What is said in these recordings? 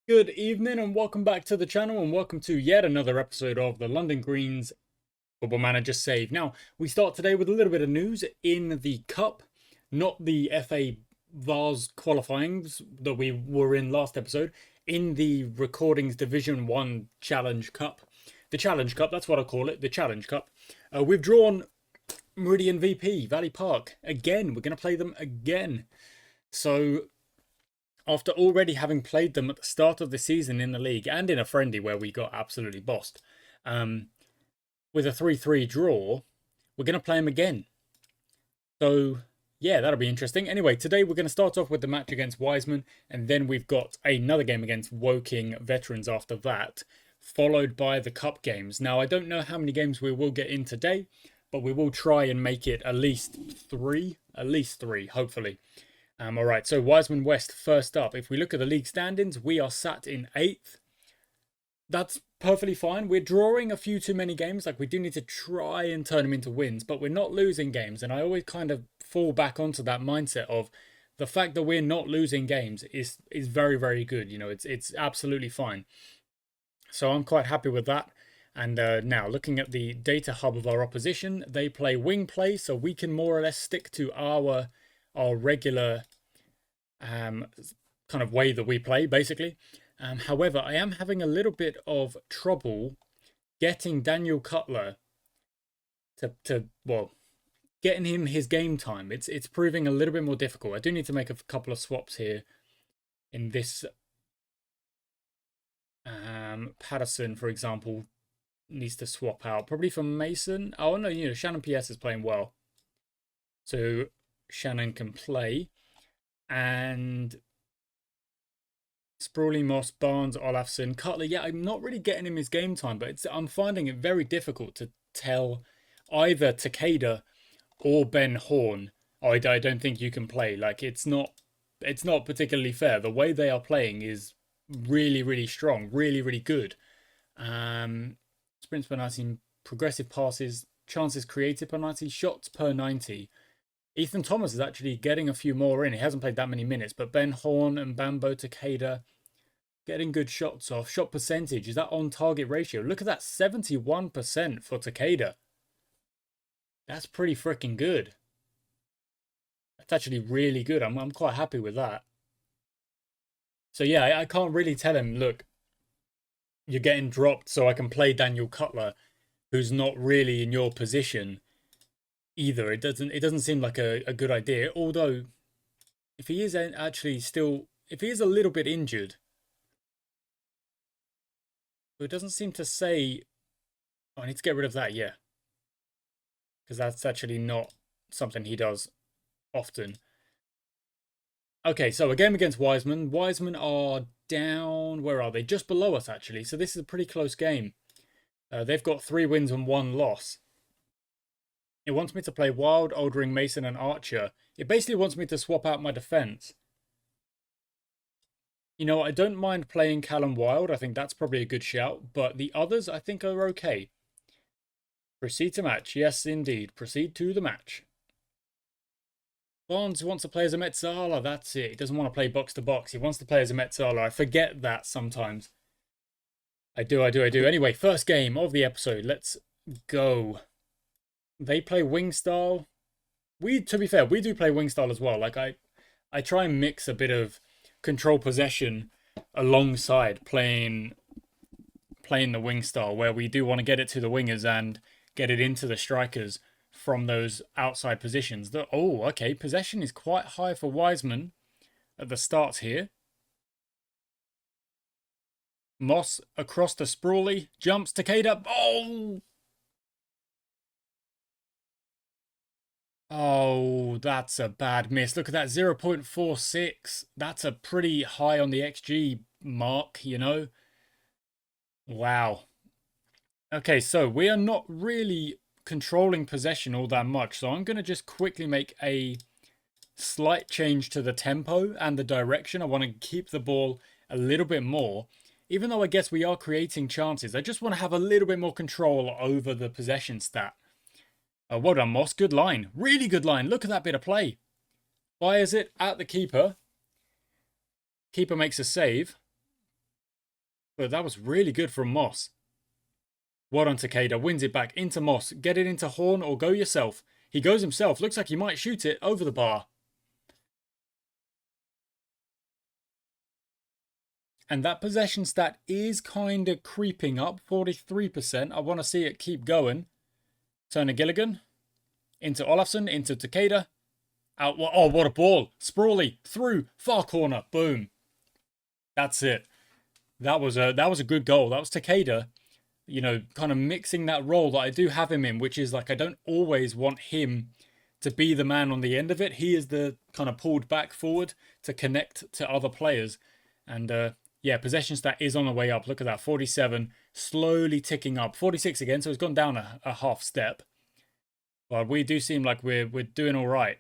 Good evening and welcome back to the channel and welcome to yet another episode of the London Greens Football Manager Save. Now, we start today with a little bit of news in the Cup, not the FA Vars qualifyings that we were in last episode, in the Recordings Division 1 Challenge Cup. The Challenge Cup, that's what I call it, the Challenge Cup. We've drawn Meridian VP, Valley Park, again. We're going to play them again. So after already having played them at the start of the season in the league and in a friendly where we got absolutely bossed, with a 3-3 draw, we're going to play them again. So, yeah, that'll be interesting. Anyway, today we're going to start off with the match against Wiseman, and then we've got another game against Woking Veterans after that, followed by the Cup games. Now, I don't know how many games we will get in today, but we will try and make it at least three, hopefully. All right, so Wiseman West first up. If we look at the league standings, we are sat in 8th. That's perfectly fine. We're drawing a few too many games. Like, we do need to try and turn them into wins, but we're not losing games. And I always kind of fall back onto that mindset of the fact that we're not losing games is very, very good. You know, it's absolutely fine. So I'm quite happy with that. And now, looking at the data hub of our opposition, they play wing play, so we can more or less stick to our regular kind of way that we play, basically. However, I am having a little bit of trouble getting Daniel Cutler to getting him his game time. It's proving a little bit more difficult. I do need to make a couple of swaps here in this. Patterson, for example, needs to swap out probably for Mason. Oh no, you know, Shannon PS is playing well, so Shannon can play. And Sprawley, Moss, Barnes, Olafsson, Cutler. Yeah, I'm not really getting him his game time, but I'm finding it very difficult to tell either Takeda or Ben Horn. Oh, I don't think you can play. Like, it's not particularly fair. The way they are playing is really, really strong, really, really good. Sprints per 90, progressive passes, chances created per 90, shots per 90. Ethan Thomas is actually getting a few more in. He hasn't played that many minutes, but Ben Horn and Bambo Takeda getting good shots off. Shot percentage, is that on target ratio? Look at that, 71% for Takeda. That's pretty freaking good. That's actually really good. I'm quite happy with that. So yeah, I can't really tell him, look, you're getting dropped so I can play Daniel Cutler, who's not really in your position either. It doesn't seem like a good idea. Although, if he is actually still, if he is a little bit injured, but it doesn't seem to say. Oh, I need to get rid of that, yeah, because that's actually not something he does often. Okay, so a game against Wiseman. Wiseman are down. Where are they? Just below us, actually. So this is a pretty close game. They've got 3 wins and 1 loss. It wants me to play Wild, Oldring, Mason, and Archer. It basically wants me to swap out my defense. You know, I don't mind playing Callum Wild. I think that's probably a good shout. But the others, I think, are okay. Proceed to match. Yes, indeed. Proceed to the match. Barnes wants to play as a Metzala. That's it. He doesn't want to play box to box. He wants to play as a Metzala. I forget that sometimes. I do. Anyway, first game of the episode. Let's go. They play wing style. To be fair, we do play wing style as well. Like, I try and mix a bit of control possession alongside playing the wing style, where we do want to get it to the wingers and get it into the strikers from those outside positions. Okay, possession is quite high for Wiseman at the start here. Moss across to Sprawley, jumps Takeda. Oh, that's a bad miss. Look at that, 0.46. That's a pretty high on the XG mark, you know? Wow. Okay, so we are not really controlling possession all that much. So I'm going to just quickly make a slight change to the tempo and the direction. I want to keep the ball a little bit more. Even though I guess we are creating chances, I just want to have a little bit more control over the possession stat. Well done, Moss. Good line. Really good line. Look at that bit of play. Fires it at the keeper. Keeper makes a save. But that was really good from Moss. Well done, Takeda. Wins it back into Moss. Get it into Horn or go yourself. He goes himself. Looks like he might shoot it over the bar. And that possession stat is kind of creeping up. 43%. I want to see it keep going. Turner Gilligan. Into Olafsson. Into Takeda. Out. Oh, what a ball. Sprawley. Through. Far corner. Boom. That's it. That was a good goal. That was Takeda, you know, kind of mixing that role that I do have him in, which is like I don't always want him to be the man on the end of it. He is the kind of pulled back forward to connect to other players. And yeah, possession stat is on the way up. Look at that, 47, slowly ticking up. 46 again, so it's gone down a half step. But we do seem like we're doing all right.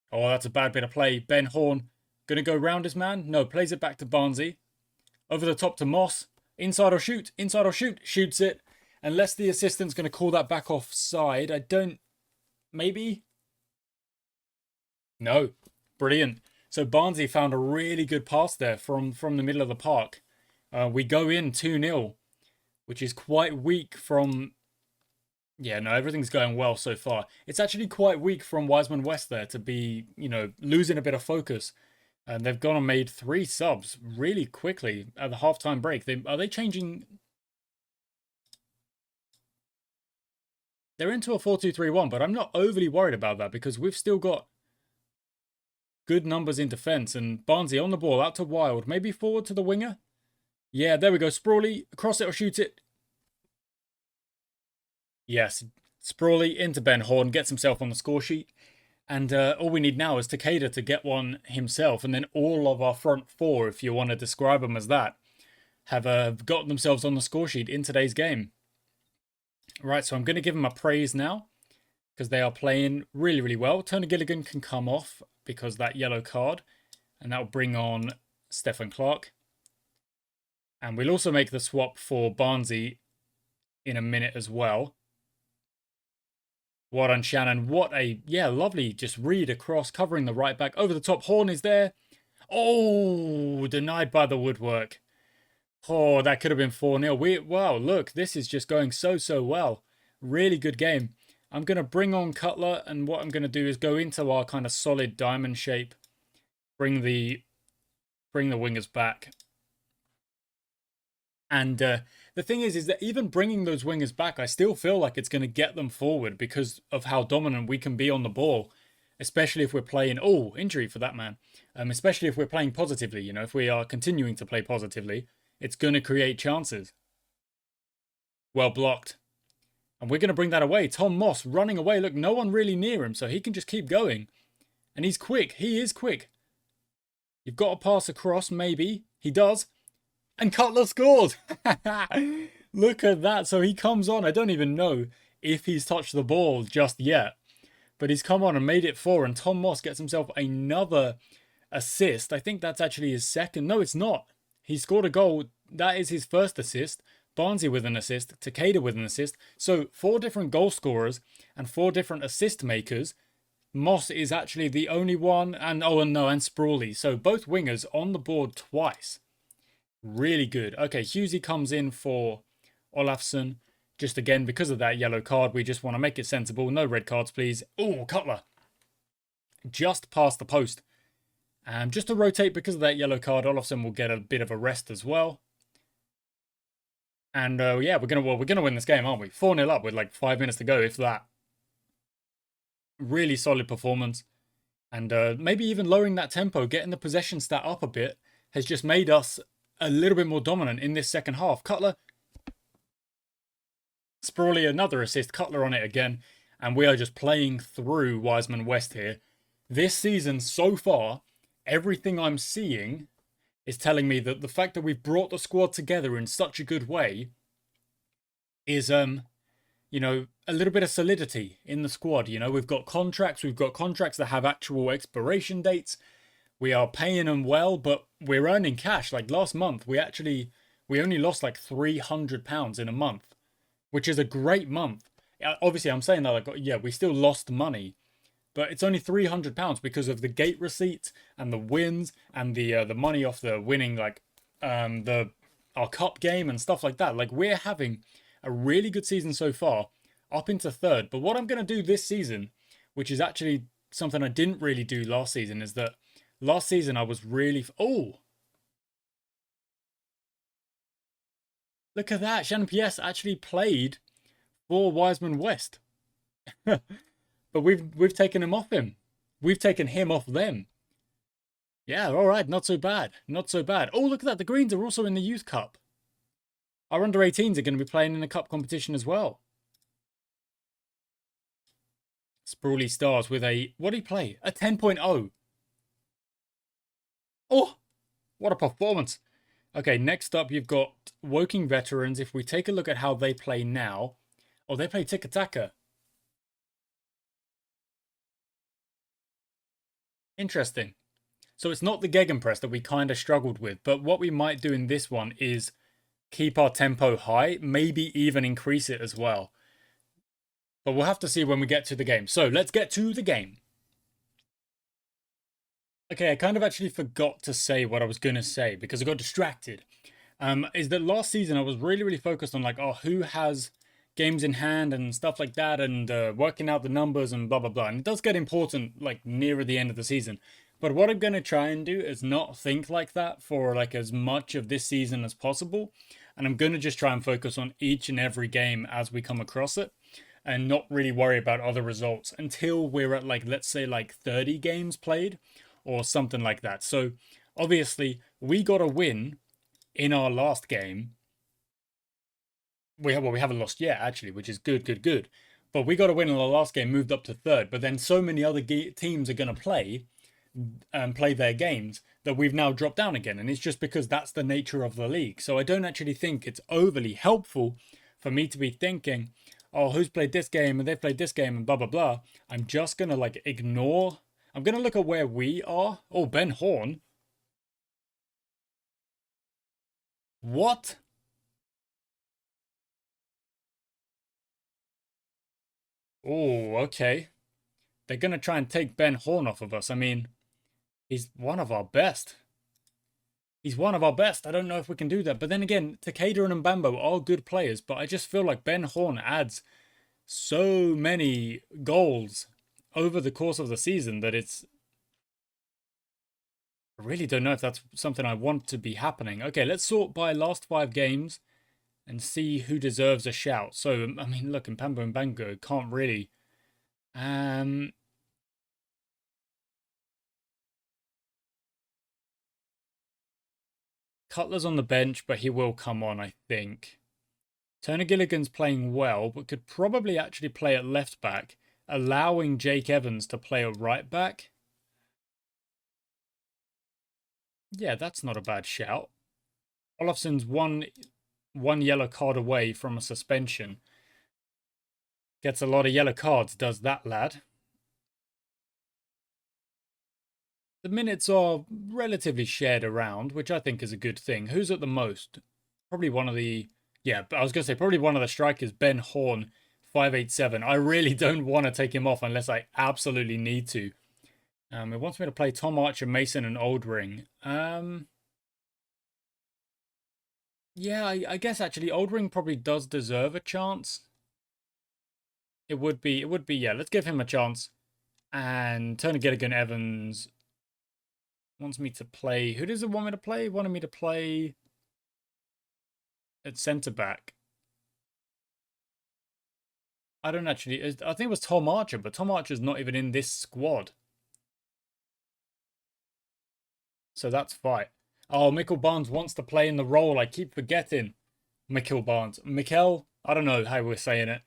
Oh, that's a bad bit of play. Ben Horn going to go round his man. No, plays it back to Barnsley. Over the top to Moss. Inside or shoot. Inside or shoot. Shoots it. Unless the assistant's going to call that back offside. I don't... Maybe? No. Brilliant. So Barnsley found a really good pass there from the middle of the park. We go in 2-0, which is quite weak from... Yeah, no, everything's going well so far. It's actually quite weak from Wiseman West there to be, you know, losing a bit of focus. And they've gone and made 3 subs really quickly at the halftime break. Are they changing? They're into a 4-2-3-1, but I'm not overly worried about that because we've still got good numbers in defence. And Barnsley on the ball, out to Wild. Maybe forward to the winger? Yeah, there we go. Sprawley, cross it or shoot it. Yes, Sprawley into Ben Horn, gets himself on the score sheet. And all we need now is Takeda to get one himself. And then all of our front 4, if you want to describe them as that, have gotten themselves on the score sheet in today's game. Right, so I'm going to give them a praise now because they are playing really, really well. Turner Gilligan can come off because that yellow card. And that will bring on Stefan Clark. And we'll also make the swap for Barnsley in a minute as well. Well done, Shannon. What a, yeah, lovely just read across, covering the right back. Over the top, Horn is there. Oh, denied by the woodwork. Oh, that could have been 4-0. Wow, look, this is just going so well. Really good game. I'm going to bring on Cutler, and what I'm going to do is go into our kind of solid diamond shape. Bring the wingers back. And the thing is that even bringing those wingers back, I still feel like it's going to get them forward because of how dominant we can be on the ball, especially if we're playing... Oh, injury for that man. Especially if we're playing positively, you know, if we are continuing to play positively, it's going to create chances. Well blocked. And we're going to bring that away. Tom Moss running away. Look, no one really near him, so he can just keep going. And he's quick. He is quick. You've got to pass across, maybe. He does. And Cutler scored! Look at that. So he comes on. I don't even know if he's touched the ball just yet. But he's come on and made it 4. And Tom Moss gets himself another assist. I think that's actually his second. No, it's not. He scored a goal. That is his first assist. Barnsley with an assist. Takeda with an assist. So 4 different goal scorers and 4 different assist makers. Moss is actually the only one. And Sprawley. So both wingers on the board twice. Really good. Okay, Husey comes in for Olafsson. Just again, because of that yellow card, we just want to make it sensible. No red cards, please. Oh, Cutler. Just past the post. Just to rotate, because of that yellow card, Olafsson will get a bit of a rest as well. And yeah, we're gonna win this game, aren't we? 4-0 up with like 5 minutes to go, if that. Really solid performance. And maybe even lowering that tempo, getting the possession stat up a bit, has just made us a little bit more dominant in this second half. Cutler. Sprawley, another assist. Cutler on it again. And we are just playing through Wiseman West here. This season so far, everything I'm seeing is telling me that the fact that we've brought the squad together in such a good way is, you know, a little bit of solidity in the squad. You know, we've got contracts that have actual expiration dates. We are paying them well, but we're earning cash. Like last month, we only lost like £300 in a month, which is a great month. Obviously, I'm saying that, like, yeah, we still lost money, but it's only £300 because of the gate receipts and the wins and the money off the winning, like the our cup game and stuff like that. Like, we're having a really good season so far, up into third. But what I'm going to do this season, which is actually something I didn't really do last season, is that last season I was really... Oh! Look at that. Shannon PS actually played for Wiseman West. But we've taken him off him. We've taken him off them. Yeah, all right. Not so bad. Not so bad. Oh, look at that. The Greens are also in the Youth Cup. Our under-18s are going to be playing in the cup competition as well. Sprawly Stars with a... What did he play? A 10.0. Oh, what a performance. Okay, next up you've got Woking Veterans. If we take a look at how they play now... Oh, they play Tiki-Taka. Interesting. So it's not the Gegenpress that we kind of struggled with, but what we might do in this one is keep our tempo high, maybe even increase it as well. But we'll have to see when we get to the game. So let's get to the game. Okay, I kind of actually forgot to say what I was going to say because I got distracted. Is that last season I was really focused on like, oh, who has games in hand and stuff like that, and working out the numbers and blah, blah, blah. And it does get important like nearer the end of the season. But what I'm going to try and do is not think like that for like as much of this season as possible. And I'm going to just try and focus on each and every game as we come across it and not really worry about other results until we're at like, let's say like 30 games played or something like that. So obviously we got a win in our last game. We haven't lost yet actually, which is good. But we got a win in our last game, moved up to third. But then so many other teams are going to play their games that we've now dropped down again, and it's just because that's the nature of the league. So I don't actually think it's overly helpful for me to be thinking, oh, who's played this game and they've played this game and blah blah blah. I'm just gonna like ignore. I'm gonna look at where we are. Oh, Ben Horn. What? Oh, okay. They're gonna try and take Ben Horn off of us. I mean, he's one of our best. He's one of our best. I don't know if we can do that. But then again, Takeda and Mbambo are good players. But I just feel like Ben Horn adds so many goals over the course of the season that it's... I really don't know if that's something I want to be happening. Okay, let's sort by last 5 games and see who deserves a shout. So, I mean, look, Mbambo and Bango can't really... Cutler's on the bench, but he will come on, I think. Turner Gilligan's playing well, but could probably actually play at left back, allowing Jake Evans to play at right back. Yeah, that's not a bad shout. Olafson's one yellow card away from a suspension. Gets a lot of yellow cards, does that lad. The minutes are relatively shared around, which I think is a good thing. Who's at the most? Probably one of the... Yeah, I was going to say probably one of the strikers, Ben Horn, 587. I really don't want to take him off unless I absolutely need to. It wants me to play Tom Archer, Mason, and Oldring. Yeah, I guess actually Oldring probably does deserve a chance. It would be, yeah, let's give him a chance. And Turner Gilligan Evans wants me to play... Who does it want me to play? Wanted me to play at centre-back. I don't actually... I think it was Tom Archer, but Tom Archer's not even in this squad. So that's fine. Oh, Mikkel Barnes wants to play in the role. I keep forgetting. Mikkel Barnes. Mikkel? I don't know how we're saying it.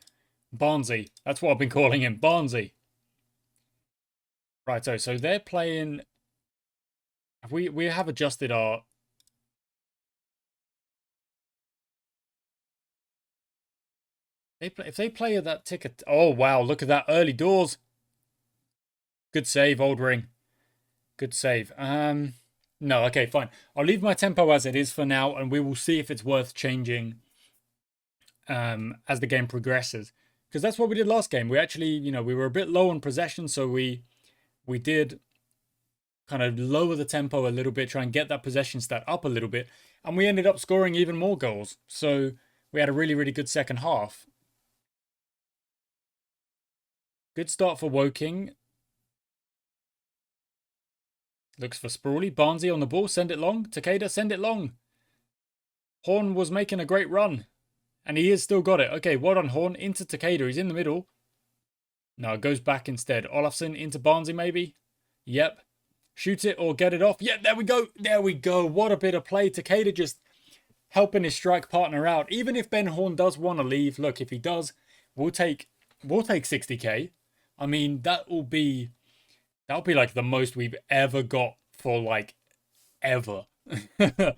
Barnesy. That's what I've been calling him. Barnesy. Right, so they're playing... We have adjusted our... If they play at that ticket... Oh, wow, look at that. Early doors. Good save, Oldring. Good save. No, okay, fine. I'll leave my tempo as it is for now, and we will see if it's worth changing as the game progresses. Because that's what we did last game. We actually, we were a bit low on possession, so we did kind of lower the tempo a little bit, try and get that possession stat up a little bit, and we ended up scoring even more goals. So we had a really, really good second half. Good start for Woking. Looks for Sprawley. Barnsley on the ball. Send it long. Takeda, send it long. Horn was making a great run. And he has still got it. Okay, well done, Horn. Into Takeda. He's in the middle. No, it goes back instead. Olafsson into Barnsley, maybe. Yep. Shoot it or get it off. Yeah, there we go. There we go. What a bit of play. Takeda just helping his strike partner out. Even if Ben Horn does want to leave, look, if he does, we'll take 60k. I mean, that'll be like the most we've ever got for like ever. I'm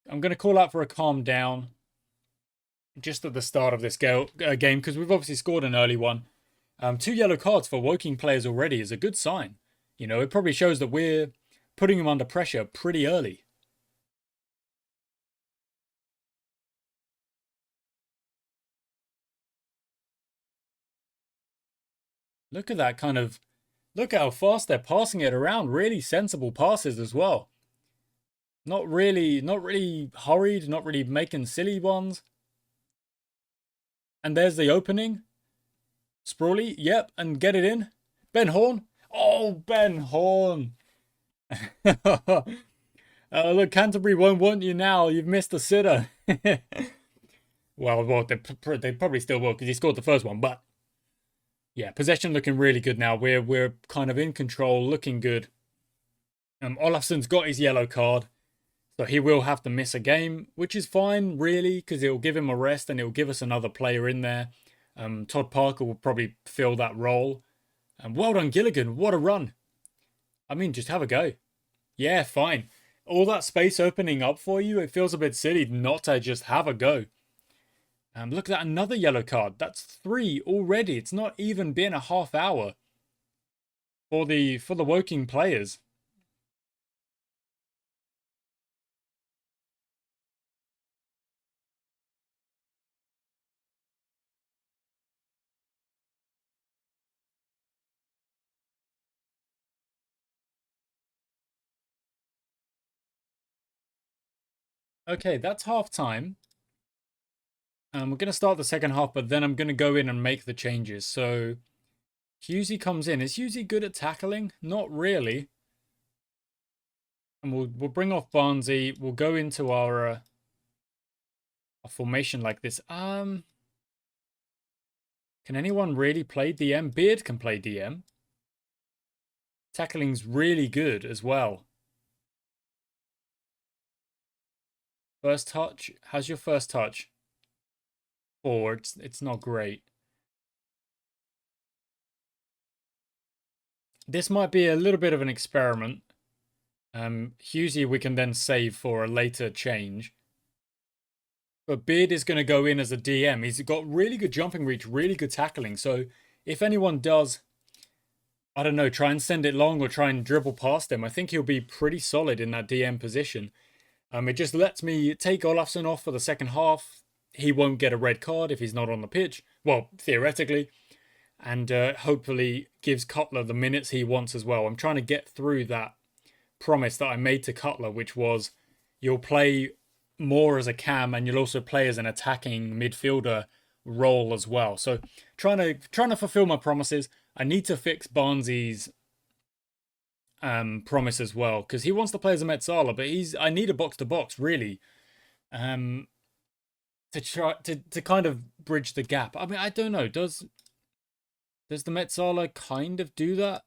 going to call out for a calm down just at the start of this game because we've obviously scored an early one. 2 yellow cards for Woking players already is a good sign. It probably shows that we're putting them under pressure pretty early. Look at that look how fast they're passing it around. Really sensible passes as well. Not really hurried, not really making silly ones. And there's the opening. Sprawley, yep, and get it in. Ben Horn. Oh, Ben Horn. Look, Canterbury won't want you now. You've missed a sitter. well, they probably still will because he scored the first one, but yeah, possession looking really good now. We're kind of in control, looking good. Olafsson's got his yellow card, so he will have to miss a game, which is fine, really, because it'll give him a rest and it'll give us another player in there. Todd Parker will probably fill that role. Well done, Gilligan. What a run. I mean, just have a go. Yeah, fine. All that space opening up for you, it feels a bit silly not to just have a go. Look at that, another yellow card. That's 3 already. It's not even been a half hour for the Woking players. Okay, that's half time. We're going to start the second half, but then I'm going to go in and make the changes. So, Husey comes in. Is Husey good at tackling? Not really. And we'll bring off Barnsley. We'll go into our formation like this. Can anyone really play DM? Beard can play DM. Tackling's really good as well. First touch. How's your first touch? Forward. It's not great. This might be a little bit of an experiment. Husey we can then save for a later change. But Beard is going to go in as a DM. He's got really good jumping reach, really good tackling. So if anyone does, I don't know, try and send it long or try and dribble past him, I think he'll be pretty solid in that DM position. It just lets me take Olafsson off for the second half. He won't get a red card if he's not on the pitch. Well, theoretically. And hopefully gives Cutler the minutes he wants as well. I'm trying to get through that promise that I made to Cutler, which was you'll play more as a cam and you'll also play as an attacking midfielder role as well. So trying to fulfill my promises. I need to fix Barnsley's promise as well because he wants to play as a Metsala, but I need a box to box really to try to kind of bridge the gap. I mean, I don't know. Does the Metsala kind of do that?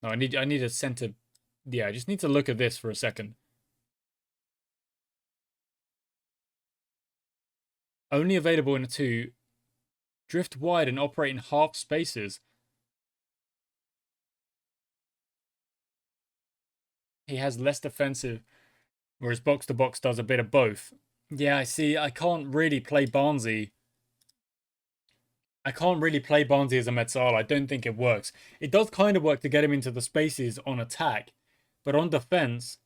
No, I need a center. Yeah, I just need to look at this for a second. Only available in a 2. Drift wide and operate in half spaces. He has less defensive, whereas box to box does a bit of both. Yeah, I see. I can't really play Barnsley. I can't really play Barnsley as a Metsala. I don't think it works. It does kind of work to get him into the spaces on attack, but on defense,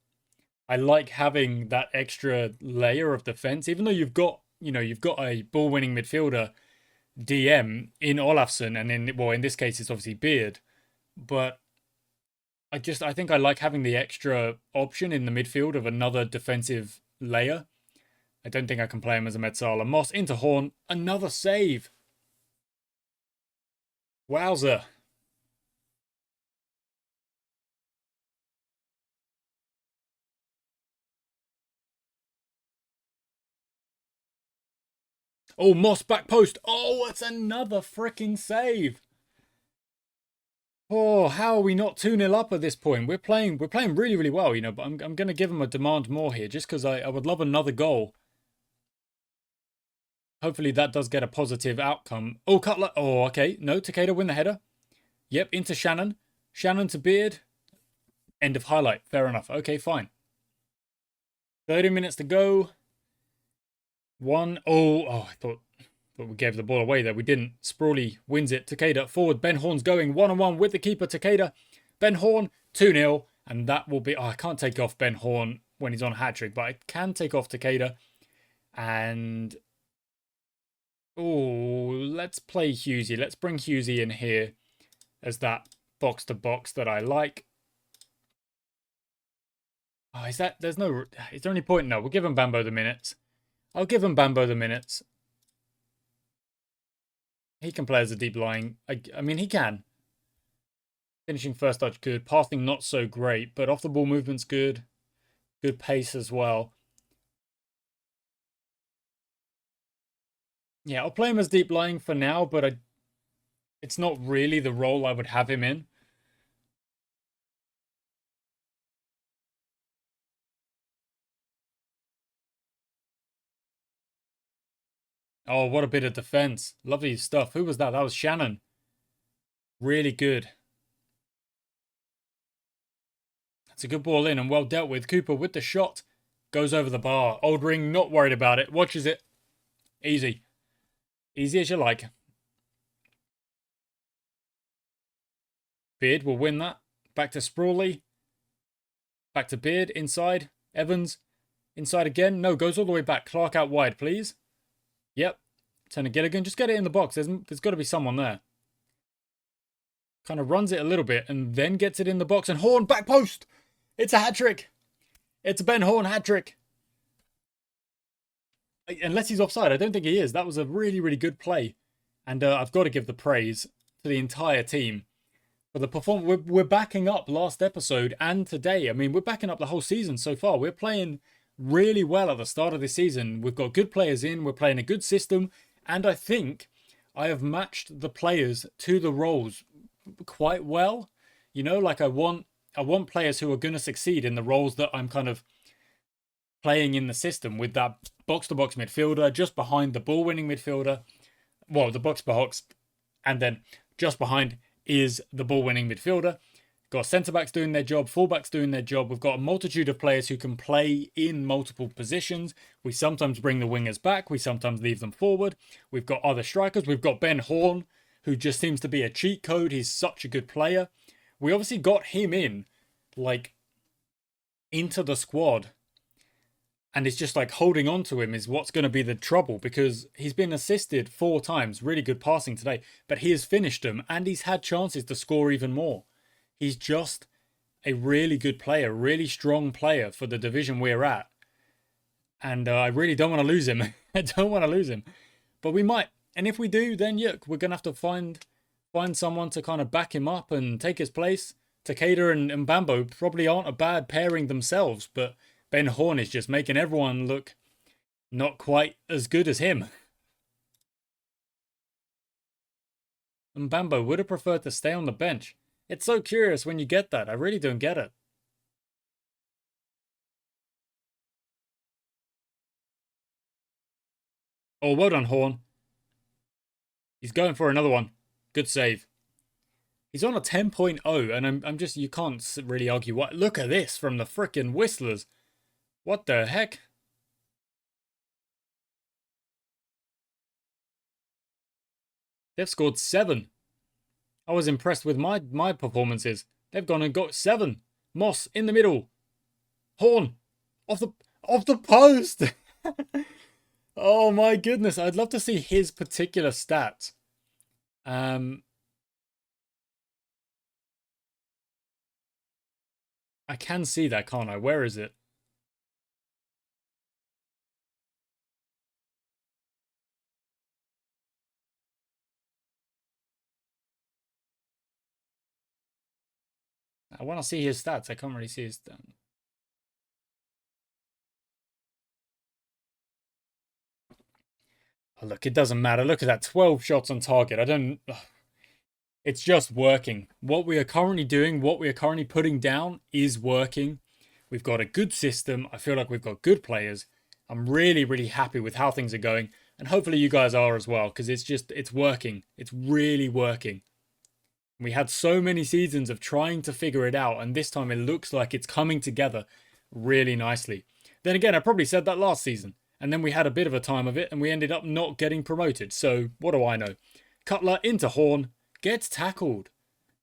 I like having that extra layer of defense, even though you've got, you've got a ball-winning midfielder DM in Olafsson, and in this case, it's obviously Beard. But I think I like having the extra option in the midfield of another defensive layer. I don't think I can play him as a Metsala. Moss into Horn, another save. Wowzer. Oh, Moss back post. Oh, it's another freaking save. Oh, how are we not 2-0 up at this point? We're playing really, really well, but I'm going to give him a demand more here just because I would love another goal. Hopefully that does get a positive outcome. Oh, Cutler. Oh, okay. No, Takeda win the header. Yep, into Shannon. Shannon to Beard. End of highlight. Fair enough. Okay, fine. 30 minutes to go. I thought we gave the ball away there. We didn't. Sprawley wins it. Takeda forward. Ben Horn's going one-on-one with the keeper, Takeda. Ben Horn, 2-0. And that will be... Oh, I can't take off Ben Horn when he's on a hat-trick, but I can take off Takeda. And... Oh, let's play Hughesy. Let's bring Hughesy in here as that box-to-box that I like. Oh, is there any point? No, we'll give him Bambo the minutes. I'll give him Bambo the minutes. He can play as a deep lying. I mean, he can. Finishing first touch good. Passing not so great, but off the ball movement's good. Good pace as well. Yeah, I'll play him as deep lying for now, but it's not really the role I would have him in. Oh, what a bit of defense. Lovely stuff. Who was that? That was Shannon. Really good. That's a good ball in and well dealt with. Cooper with the shot. Goes over the bar. Old Ring not worried about it. Watches it. Easy. Easy as you like. Beard will win that. Back to Sprawley. Back to Beard. Inside. Evans. Inside again. No, goes all the way back. Clark out wide, please. Yep. Turner Gilligan. Just get it in the box. There's got to be someone there. Kind of runs it a little bit and then gets it in the box. And Horn, back post. It's a hat-trick. It's a Ben Horn hat-trick. Unless he's offside. I don't think he is. That was a really, really good play. And I've got to give the praise to the entire team for the performance. We're backing up last episode and today. I mean, we're backing up the whole season so far. We're playing really well at the start of the season. We've got good players in. We're playing a good system. And I think I have matched the players to the roles quite well. Like I want players who are going to succeed in the roles that I'm kind of playing in the system, with that box-to-box midfielder just behind the ball-winning midfielder. Well, the box-to-box, and then just behind is the ball-winning midfielder. Got centre-backs doing their job, full-backs doing their job. We've got a multitude of players who can play in multiple positions. We sometimes bring the wingers back. We sometimes leave them forward. We've got other strikers. We've got Ben Horn, who just seems to be a cheat code. He's such a good player. We obviously got him in, into the squad. And it's just holding on to him is what's going to be the trouble, because he's been assisted 4 times. Really good passing today. But he has finished them and he's had chances to score even more. He's just a really good player, really strong player for the division we're at. And I really don't want to lose him. I don't want to lose him. But we might. And if we do, then we're going to have to find someone to kind of back him up and take his place. Takeda and Bambo probably aren't a bad pairing themselves, but Ben Horn is just making everyone look not quite as good as him. And Bambo would have preferred to stay on the bench. It's so curious when you get that. I really don't get it. Oh, well done, Horn. He's going for another one. Good save. He's on a 10.0, and I'm just, you can't really argue. What? Look at this from the frickin' Whistlers. What the heck? They've scored 7. I was impressed with my performances. They've gone and got 7. Moss in the middle. Horn. Off the post. Oh my goodness, I'd love to see his particular stats. I can see that, can't I? Where is it? I want to see his stats. I can't really see his stats. Oh, look, it doesn't matter. Look at that. 12 shots on target. I don't... It's just working. What we are currently doing, what we are currently putting down is working. We've got a good system. I feel like we've got good players. I'm really, really happy with how things are going. And hopefully you guys are as well, because it's working. It's really working. We had so many seasons of trying to figure it out, and this time it looks like it's coming together really nicely. Then again, I probably said that last season, and then we had a bit of a time of it, and we ended up not getting promoted. So what do I know? Cutler into Horn, gets tackled.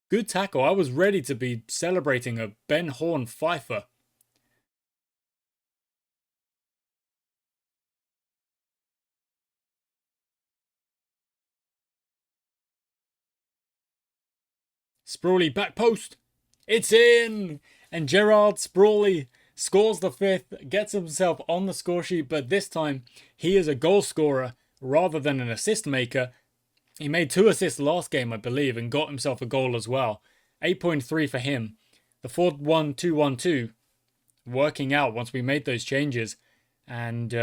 Good tackle. I was ready to be celebrating a Ben Horn Pfeiffer. Sprawley back post. It's in! And Gerard Sprawley scores the fifth, gets himself on the score sheet, but this time he is a goal scorer rather than an assist maker. He made 2 assists last game, I believe, and got himself a goal as well. 8.3 for him. The 4-1-2-1-2 working out once we made those changes. And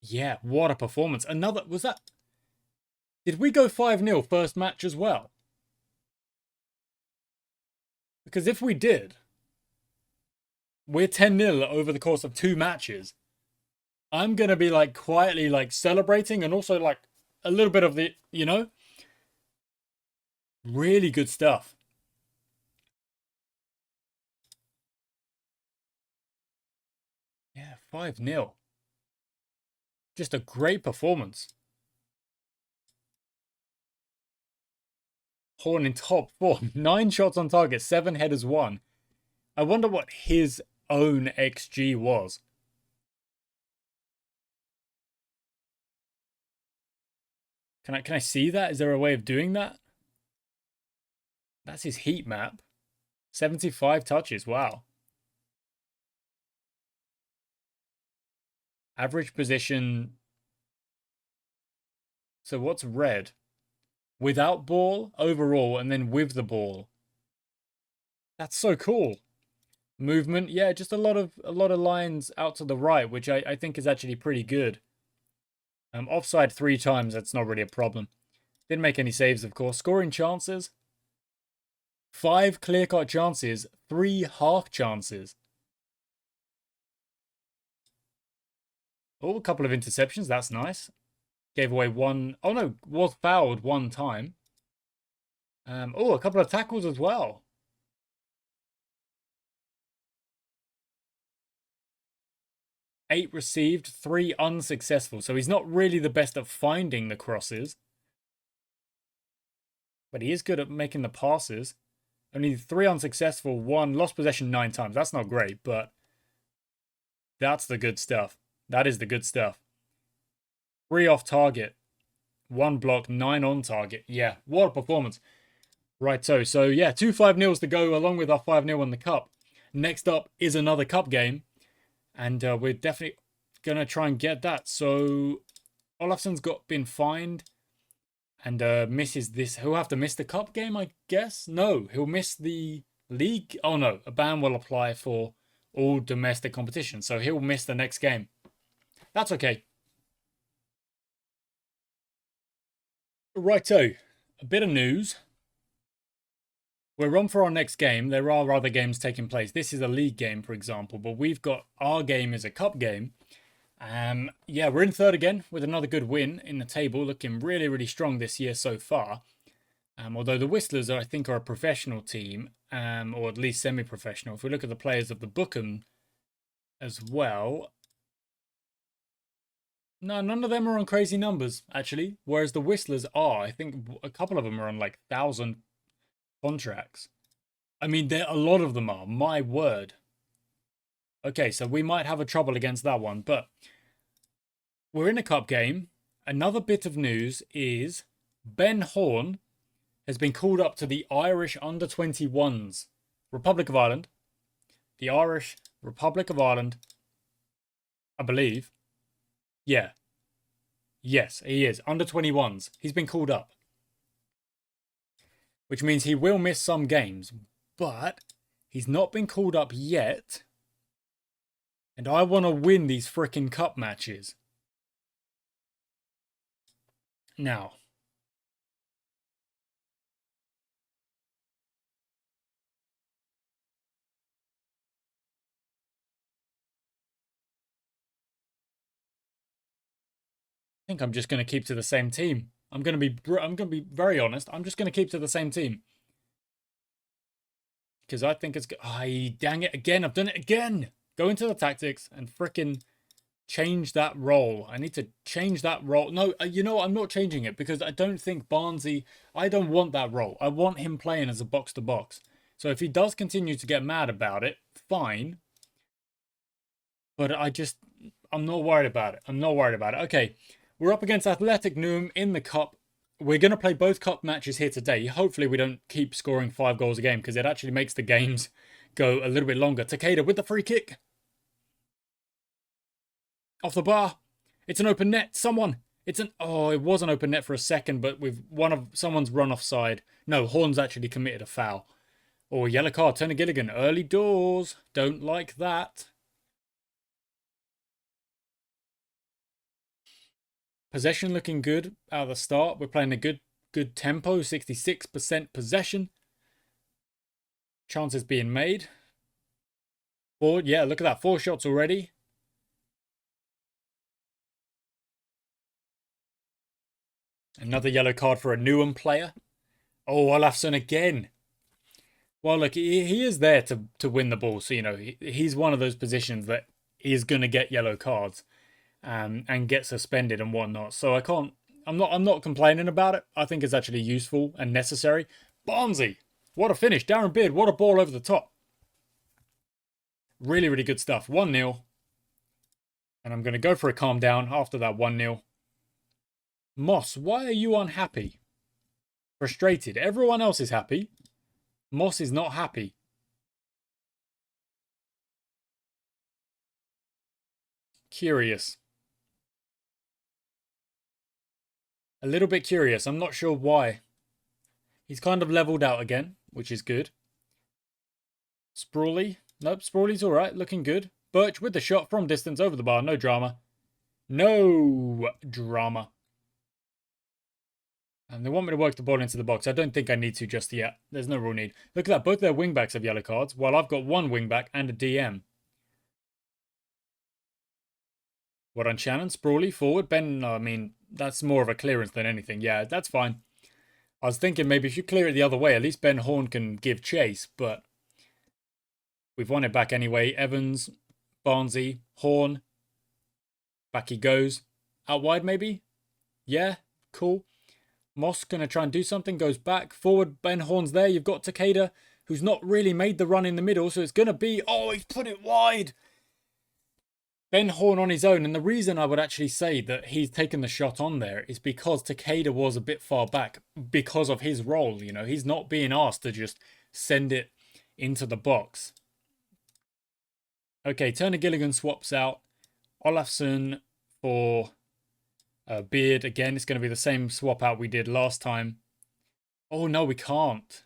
yeah, what a performance. Another, was that... Did we go 5-0 first match as well? Because if we did, we're 10-0 over the course of 2 matches. I'm going to be like quietly like celebrating and also like a little bit of the, you know, really good stuff. Yeah, 5-0. Just a great performance. Horn in top form. 9 shots on target, 7 headers, 1. I wonder what his own XG was. Can I see that? Is there a way of doing that? That's his heat map. 75 touches. Wow. Average position. So what's red? Without ball, overall, and then with the ball. That's so cool. Movement, yeah, just a lot of lines out to the right, which I think is actually pretty good. Offside 3 times, that's not really a problem. Didn't make any saves, of course. Scoring chances. 5 clear-cut chances, 3 half chances. Oh, a couple of interceptions, that's nice. Gave away 1. Oh no, was fouled 1 time. Oh, a couple of tackles as well. 8 received, 3 unsuccessful. So he's not really the best at finding the crosses. But he is good at making the passes. Only 3 unsuccessful, 1 lost possession 9 times. That's not great, but that's the good stuff. That is the good stuff. 3 off target, 1 block, 9 on target. Yeah, what a performance. Righto, so yeah, 2 5-0s to go along with our 5-0 on the cup. Next up is another cup game. And we're definitely going to try and get that. So Olafson's been fined and misses this. He'll have to miss the cup game, I guess. No, he'll miss the league. Oh no, a ban will apply for all domestic competition. So he'll miss the next game. That's okay. Righto, a bit of news. We're on for our next game. There are other games taking place. This is a league game, for example, but we've got our game is a cup game. Yeah, we're in third again with another good win in the table, looking really, really strong this year so far. Although the Whistlers, I think, are a professional team, or at least semi-professional. If we look at the players of the Bookham as well, no, none of them are on crazy numbers, actually. Whereas the Whistlers are. I think a couple of them are on like 1,000 contracts. I mean, a lot of them are. My word. Okay, so we might have a trouble against that one, but we're in a cup game. Another bit of news is Ben Horn has been called up to the Irish under-21s. Republic of Ireland. The Irish Republic of Ireland, I believe. Yeah. Yes, he is. Under-21s. He's been called up. Which means he will miss some games. But he's not been called up yet. And I want to win these frickin' cup matches. Now. I think I'm just going to keep to the same team. I'm going to be very honest. I'm just going to keep to the same team. Because I think it's... Ay, dang it again. I've done it again. Go into the tactics and frickin' change that role. I need to change that role. No, you know what? I'm not changing it because I don't think Barnsley... I don't want that role. I want him playing as a box-to-box. So if he does continue to get mad about it, fine. But I'm not worried about it. I'm not worried about it. Okay, we're up against Athletic Newham in the cup. We're going to play both cup matches here today. Hopefully we don't keep scoring 5 goals a game because it actually makes the games go a little bit longer. Takeda with the free kick. Off the bar. It's an open net. Someone. Oh, it was an open net for a second, but with someone's run offside. No, Horn's actually committed a foul. Oh, yellow card. Tony Gilligan. Early doors. Don't like that. Possession looking good out of the start. We're playing a good tempo. 66% possession. Chances being made. Yeah, look at that. 4 shots already. Another yellow card for a Newham player. Oh, Olafsson again. Well, look, he is there to win the ball. So, you know, he's one of those positions that is going to get yellow cards. And get suspended and whatnot. So I'm not complaining about it. I think it's actually useful and necessary. Barnsley, what a finish. Darren Beard, what a ball over the top. Really, really good stuff. 1-0. And I'm going to go for a calm down after that 1-0. Moss, why are you unhappy? Frustrated. Everyone else is happy. Moss is not happy. Curious. A little bit curious. I'm not sure why. He's kind of leveled out again, which is good. Sprawley. Nope, Sprawley's all right. Looking good. Birch with the shot from distance over the bar. No drama. No drama. And they want me to work the ball into the box. I don't think I need to just yet. There's no real need. Look at that. Both their wingbacks have yellow cards, while I've got one wingback and a DM. What on Shannon? Sprawley forward. Ben, no, I mean, that's more of a clearance than anything. Yeah, that's fine. I was thinking maybe if you clear it the other way, at least Ben Horn can give chase, but we've won it back anyway. Evans, Barnsley, Horn. Back he goes. Out wide maybe? Yeah, cool. Moss going to try and do something. Goes back. Forward, Ben Horn's there. You've got Takeda, who's not really made the run in the middle, so it's going to be... Oh, he's put it wide! Ben Horn on his own, and the reason I would actually say that he's taken the shot on there is because Takeda was a bit far back because of his role, you know. He's not being asked to just send it into the box. Okay, Turner Gilligan swaps out. Olafsson for Beard. Again, it's going to be the same swap out we did last time. Oh, no, we can't.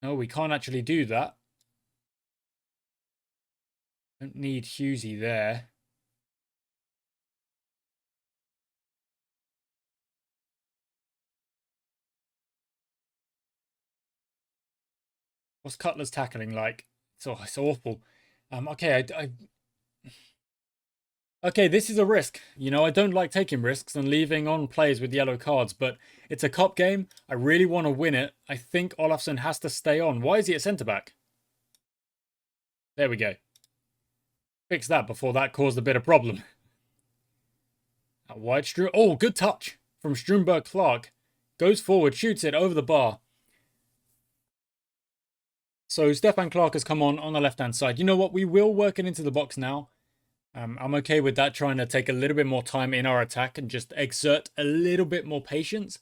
No, we can't actually do that. Don't need Hughesy there. What's Cutler's tackling like? It's awful. Okay, okay, this is a risk. You know, I don't like taking risks and leaving on players with yellow cards, but it's a cup game. I really want to win it. I think Olafsson has to stay on. Why is he at centre-back? There we go. Fix that before that caused a bit of problem. Out wide, oh, good touch from Strumberg Clark. Goes forward, shoots it over the bar. So Stefan Clark has come on the left-hand side. You know what? We will work it into the box now. I'm okay with that, trying to take a little bit more time in our attack and just exert a little bit more patience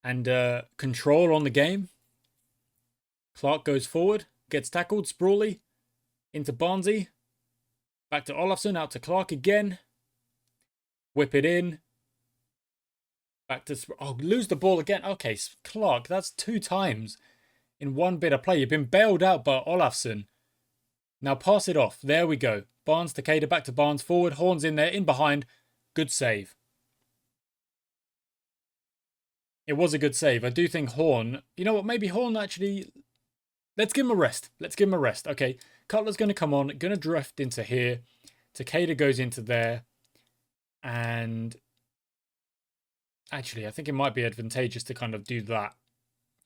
and control on the game. Clark goes forward, gets tackled, Sprawley into Barnesy. Back to Olafsson, out to Clark again. Whip it in. Back to... Oh, lose the ball again. Okay, Clark, that's 2 times in one bit of play. You've been bailed out by Olafsson. Now pass it off. There we go. Barnes to Cater, back to Barnes, forward. Horn's in there, in behind. Good save. It was a good save. I do think Horn... You know what, maybe Horn actually... Let's give him a rest. Let's give him a rest. Okay, Cutler's going to come on. Going to drift into here. Takeda goes into there. And... Actually, I think it might be advantageous to kind of do that.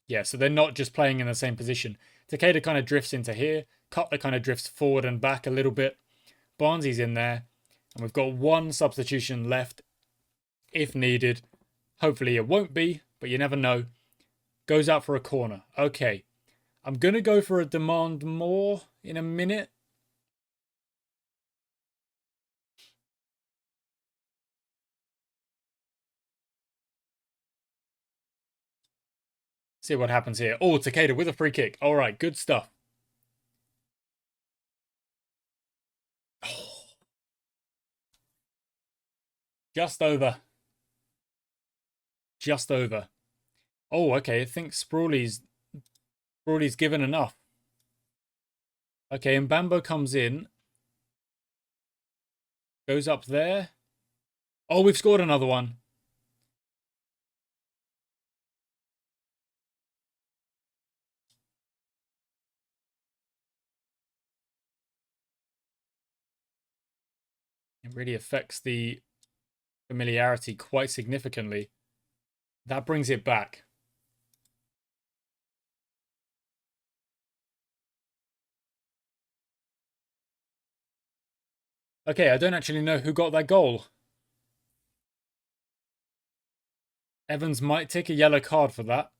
Yeah, so they're not just playing in the same position. Takeda kind of drifts into here. Cutler kind of drifts forward and back a little bit. Barnesy's in there. And we've got 1 substitution left if needed. Hopefully it won't be, but you never know. Goes out for a corner. Okay. I'm going to go for a demand more in a minute. See what happens here. Oh, Takeda with a free kick. All right, good stuff. Oh. Just over. Just over. Oh, okay. I think Sprawley's given enough. Okay, and Bambo comes in. Goes up there. Oh, we've scored another one. It really affects the familiarity quite significantly. That brings it back. Okay, I don't actually know who got that goal. Evans might take a yellow card for that.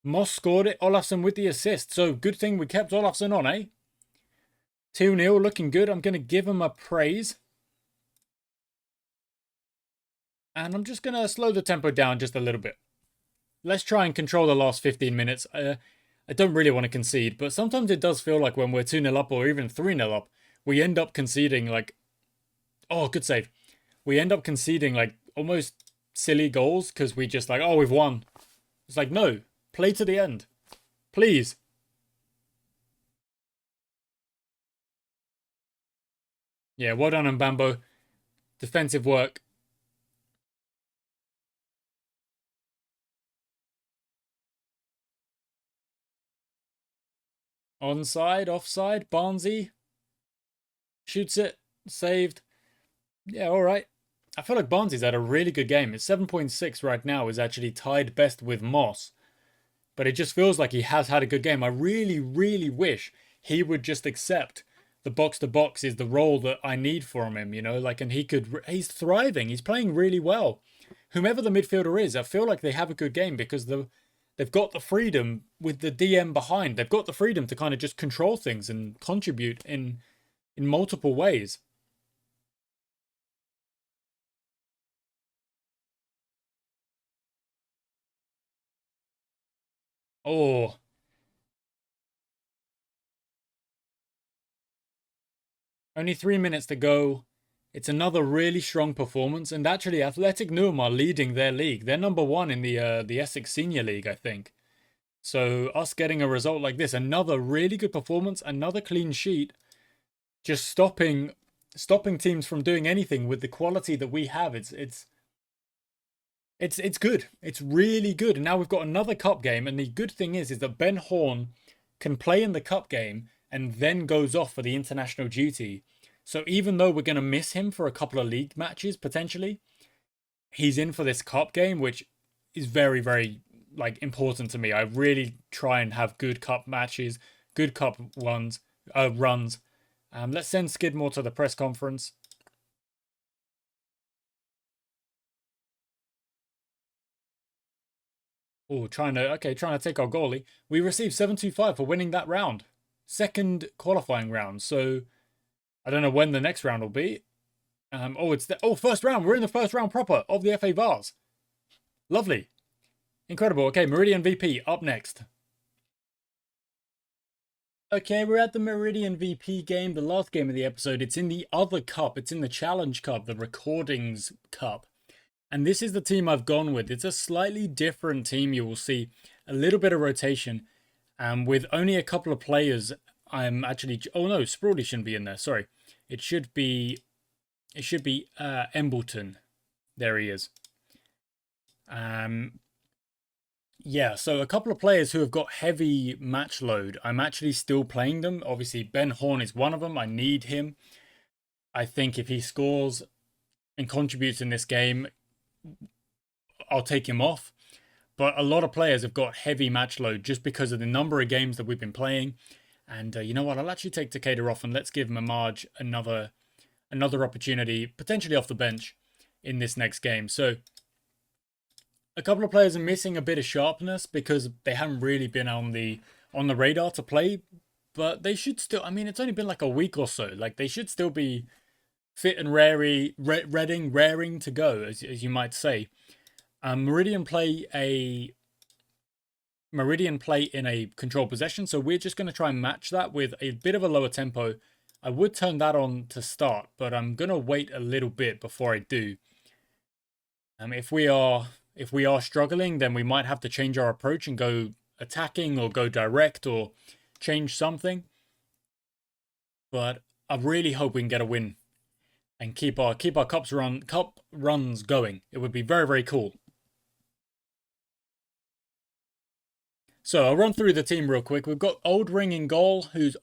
Moss scored it. Olafsson with the assist. So good thing we kept Olafsson on, eh? 2-0, looking good. I'm going to give him a praise. And I'm just going to slow the tempo down just a little bit. Let's try and control the last 15 minutes. I don't really want to concede, but sometimes it does feel like when we're 2-0 up or even 3-0 up, we end up conceding like... Oh, good save. We end up conceding like almost silly goals because we just like, oh, we've won. It's like, no, play to the end. Please. Yeah, well done on Bambo. Defensive work. Onside, offside, Barnesy. Shoots it. Saved. Yeah, all right. I feel like Barnesy's had a really good game. His 7.6 right now is actually tied best with Moss. But it just feels like he has had a good game. I really, really wish he would just accept the box-to-box is the role that I need from him, you know? Like, and he's thriving. He's playing really well. Whomever the midfielder is, I feel like they have a good game because they've got the freedom with the DM behind. They've got the freedom to kind of just control things and contribute in multiple ways. Oh. Only 3 minutes to go. It's another really strong performance. And actually, Athletic Newham are leading their league. They're number 1 in the Essex Senior League, I think. So us getting a result like this, another really good performance, another clean sheet, just stopping teams from doing anything with the quality that we have. It's good. It's really good. And now we've got another cup game. And the good thing is that Ben Horn can play in the cup game and then goes off for the international duty. So even though we're going to miss him for a couple of league matches, potentially, he's in for this cup game, which is very, very like important to me. I really try and have good cup matches, good cup runs. Let's send Skidmore to the press conference. Oh, trying to take our goalie. We received 725 for winning that round. Second qualifying round. So I don't know when the next round will be. First round. We're in the first round proper of the FA Vars. Lovely. Incredible. Okay, Meridian VP up next. Okay, we're at the Meridian VP game, the last game of the episode. It's in the other cup. It's in the Challenge Cup, the Recordings Cup. And this is the team I've gone with. It's a slightly different team, you will see. A little bit of rotation. With only a couple of players, I'm actually... Oh no, Sprawley shouldn't be in there, sorry. It should be Embleton. There he is. Yeah, so a couple of players who have got heavy match load. I'm actually still playing them. Obviously, Ben Horn is one of them. I need him. I think if he scores and contributes in this game, I'll take him off. But a lot of players have got heavy match load just because of the number of games that we've been playing. And you know what? I'll actually take Takeda off and let's give Mamaj another opportunity, potentially off the bench in this next game. So a couple of players are missing a bit of sharpness because they haven't really been on the radar to play, but they should still. I mean, it's only been like a week or so. Like they should still be fit and raring to go, as you might say. Meridian play in a controlled possession, so we're just going to try and match that with a bit of a lower tempo. I would turn that on to start, but I'm going to wait a little bit before I do. If we are struggling, then we might have to change our approach and go attacking or go direct or change something. But I really hope we can get a win and keep our cup runs going. It would be very, very cool. So I'll run through the team real quick. We've got Old Ring in goal, who's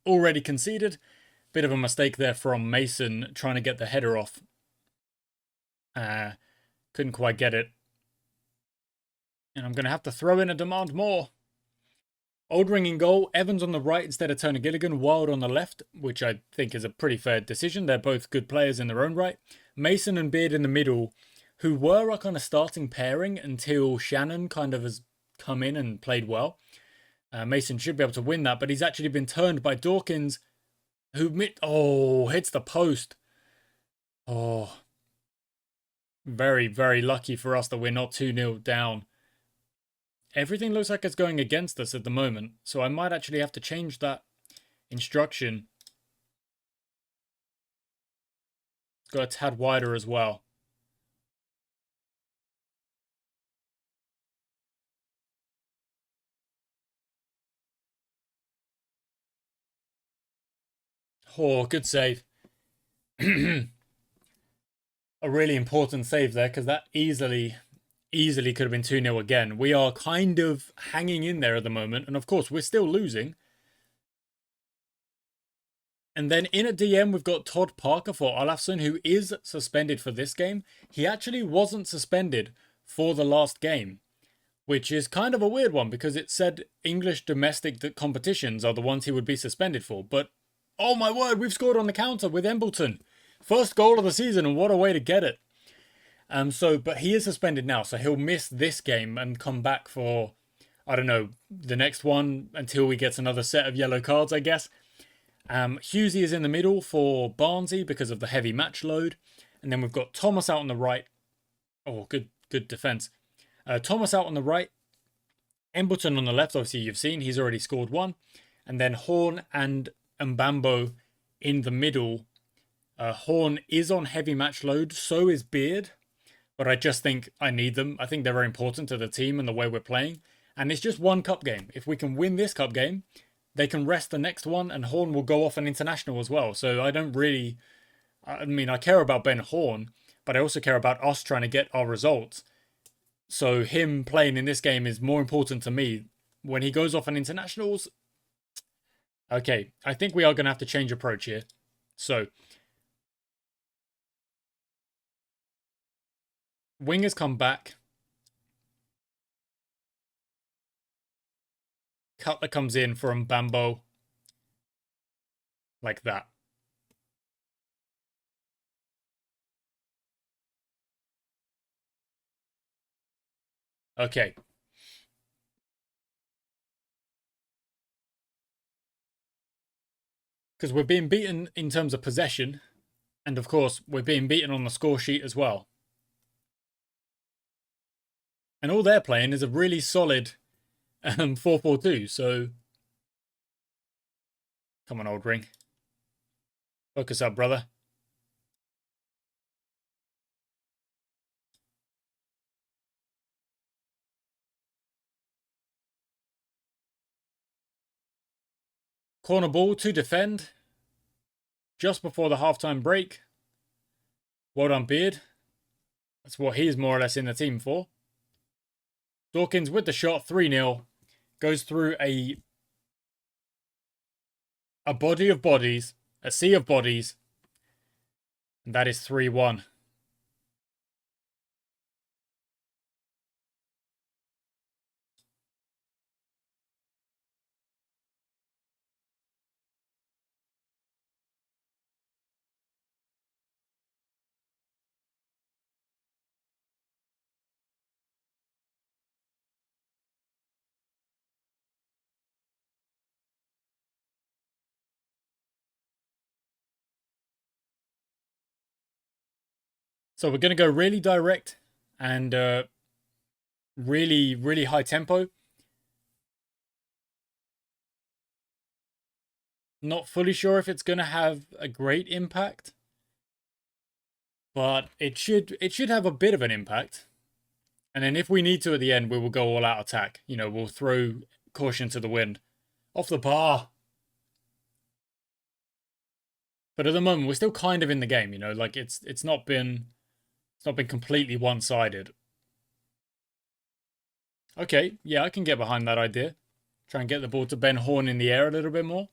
already conceded. Bit of a mistake there from Mason trying to get the header off. Couldn't quite get it. And I'm going to have to throw in a demand more. Old Ring in goal, Evans on the right instead of Turner Gilligan, Wild on the left, which I think is a pretty fair decision. They're both good players in their own right. Mason and Beard in the middle, who were a kind of starting pairing until Shannon kind of has come in and played well. Mason should be able to win that, but he's actually been turned by Dawkins, who hits the post. Oh, very, very lucky for us that we're not 2-0 down. Everything looks like it's going against us at the moment, so I might actually have to change that instruction. Go a tad wider as well. Oh, good save. A really important save there, because that easily could have been 2-0 again. We are kind of hanging in there at the moment, and of course, we're still losing. And then in at DM, we've got Todd Parker for Olafsson, who is suspended for this game. He actually wasn't suspended for the last game, which is kind of a weird one because it said English domestic competitions are the ones he would be suspended for. But, oh my word, we've scored on the counter with Embleton. First goal of the season, and what a way to get it. But he is suspended now, so he'll miss this game and come back for, I don't know, the next one until he gets another set of yellow cards, I guess. Husey is in the middle for Barnsley because of the heavy match load. And then we've got Thomas out on the right. Oh, good defense. Thomas out on the right. Embleton on the left, obviously you've seen. He's already scored one. And then Horn and Mbambo in the middle. Horn is on heavy match load. So is Beard. But I just think I need them. I think they're very important to the team and the way we're playing. And it's just one cup game. If we can win this cup game, they can rest the next one, and Horn will go off an international as well. So I don't really... I mean, I care about Ben Horn, but I also care about us trying to get our results. So him playing in this game is more important to me. When he goes off on internationals... Okay, I think we are going to have to change approach here. So... Wingers come back. Cutler comes in from Bambo. Like that. Okay. Because we're being beaten in terms of possession. And of course, we're being beaten on the score sheet as well. And all they're playing is a really solid 4-4-2. So, come on, old ring. Focus up, brother. Corner ball to defend. Just before the halftime break. Well done, Beard. That's what he's more or less in the team for. Dawkins with the shot, 3-0. Goes through a body of bodies, a sea of bodies. And that is 3-1. So we're going to go really direct and really, really high tempo. Not fully sure if it's going to have a great impact, but it should have a bit of an impact. And then if we need to at the end, we will go all out attack. You know, we'll throw caution to the wind. Off the bar. But at the moment, we're still kind of in the game, you know, like it's not been completely one-sided. Okay, yeah, I can get behind that idea. Try and get the ball to Ben Horn in the air a little bit more.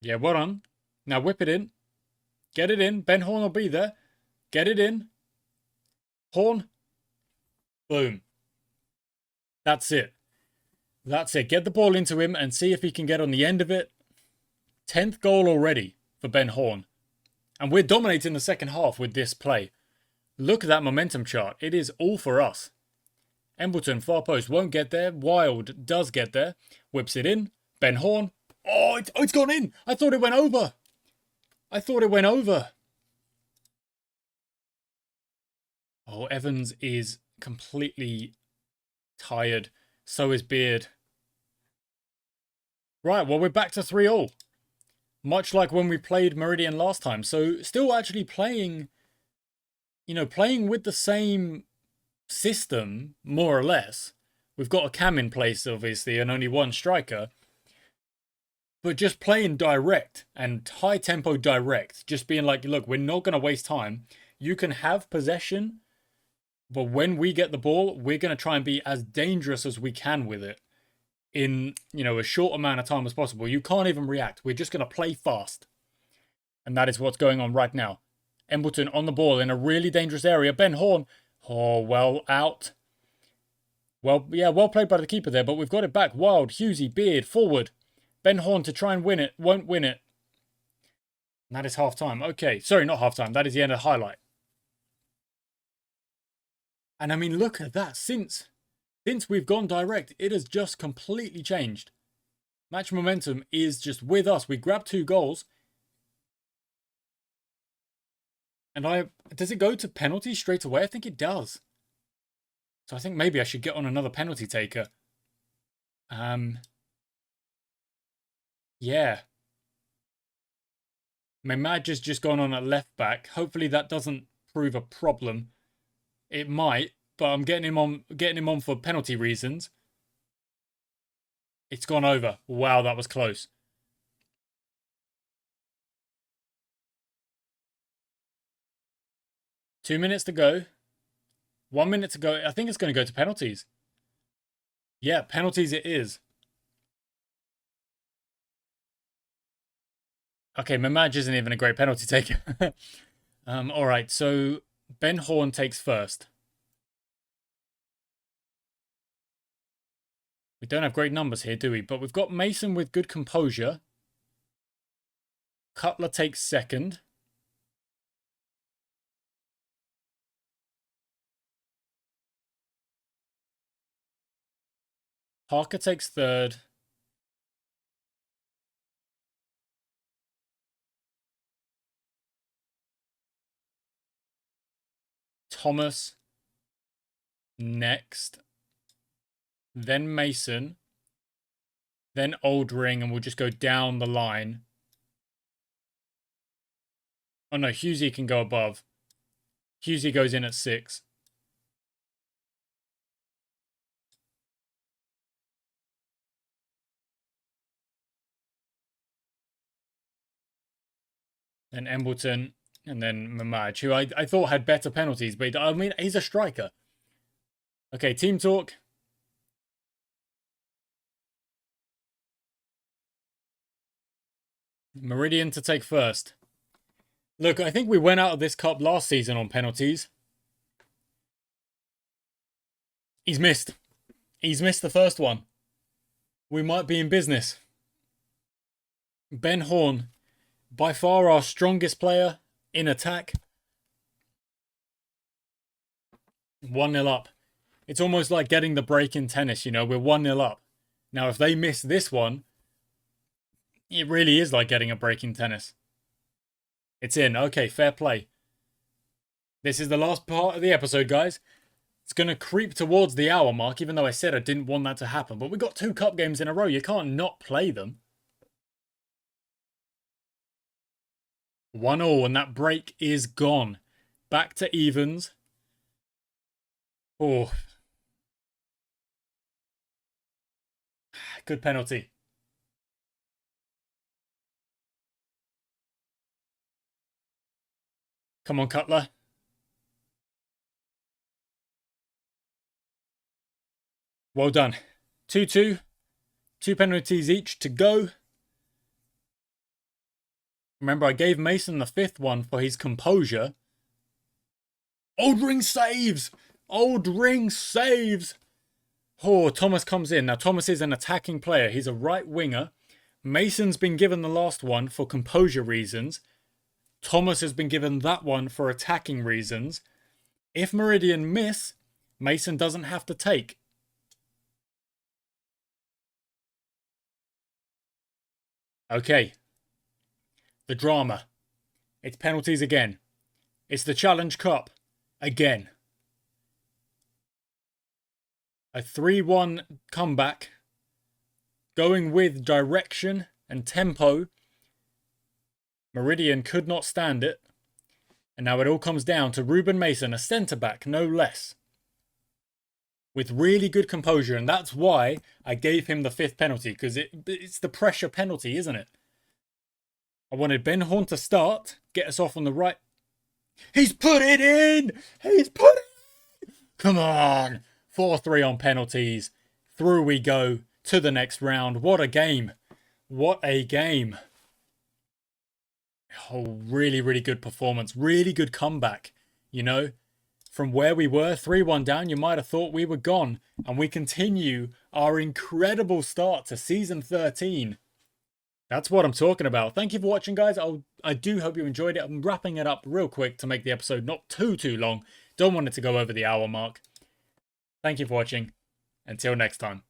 Yeah, well done. Now whip it in. Get it in. Ben Horn will be there. Get it in. Horn. Boom. That's it. That's it. Get the ball into him and see if he can get on the end of it. 10th goal already for Ben Horn. And we're dominating the second half with this play. Look at that momentum chart. It is all for us. Embleton, far post, won't get there. Wild does get there. Whips it in. Ben Horn. Oh, it's gone in. I thought it went over. Oh, Evans is completely tired. So is Beard. Right, well, we're back to 3-0. Much like when we played Meridian last time. So still actually playing, you know, playing with the same system, more or less. We've got a cam in place, obviously, and only one striker. But just playing direct and high tempo direct. Just being like, look, we're not going to waste time. You can have possession, but when we get the ball, we're going to try and be as dangerous as we can with it in, you know, a short amount of time as possible. You can't even react. We're just going to play fast. And that is what's going on right now. Embleton on the ball in a really dangerous area. Ben Horn. Oh, well out. Well, yeah, well played by the keeper there, but we've got it back. Wild, Hughesy, Beard, forward. Ben Horn to try and win it. Won't win it. And that is half time. Okay, sorry, not half time. That is the end of the highlight. And I mean, look at that. Since we've gone direct, it has just completely changed. Match momentum is just with us. We grabbed 2 goals. And does it go to penalties straight away? I think it does. So I think maybe I should get on another penalty taker. Yeah. Mamad has just gone on at left back. Hopefully that doesn't prove a problem. It might, but I'm getting him on for penalty reasons. It's gone over. Wow, that was close. Two minutes to go. 1 minute to go. I think it's going to go to penalties. Yeah, penalties it is. Okay, Mamad isn't even a great penalty taker. All right, so Ben Horn takes first. We don't have great numbers here, do we? But we've got Mason with good composure. Cutler takes second. Parker takes third. Thomas next. Then Mason. Then Oldring, and we'll just go down the line. Oh no, Husey can go above. Husey goes in at 6. Then Embleton, and then Mamaj, who I thought had better penalties, but I mean, he's a striker. Okay, team talk. Meridian to take first. Look, I think we went out of this cup last season on penalties. He's missed. He's missed the first one. We might be in business. Ben Horn, by far our strongest player in attack. 1-0 up. It's almost like getting the break in tennis, you know. We're 1-0 up. Now, if they miss this one, it really is like getting a break in tennis. It's in. Okay, fair play. This is the last part of the episode, guys. It's going to creep towards the hour mark, even though I said I didn't want that to happen. But we got 2 cup games in a row. You can't not play them. 1-1, and that break is gone. Back to evens. Oh. Good penalty. Come on, Cutler. Well done. 2-2. 2 penalties each to go. Remember, I gave Mason the 5th one for his composure. Oldring saves! Oldring saves! Oh, Thomas comes in. Now, Thomas is an attacking player. He's a right winger. Mason's been given the last one for composure reasons. Thomas has been given that one for attacking reasons. If Meridian miss, Mason doesn't have to take. Okay. The drama. It's penalties again. It's the Challenge Cup. Again. A 3-1 comeback. Going with direction and tempo. Meridian could not stand it. And now it all comes down to Ruben Mason, a centre-back, no less. With really good composure. And that's why I gave him the 5th penalty. Because it's the pressure penalty, isn't it? I wanted Ben Horn to start. Get us off on the right. He's put it in! He's put it in! Come on! 4-3 on penalties. Through we go to the next round. What a game. What a game. Oh, really, really good performance. Really good comeback. You know, from where we were, 3-1 down, you might have thought we were gone. And we continue our incredible start to Season 13. That's what I'm talking about. Thank you for watching, guys. I do hope you enjoyed it. I'm wrapping it up real quick to make the episode not too long. Don't want it to go over the hour mark. Thank you for watching. Until next time.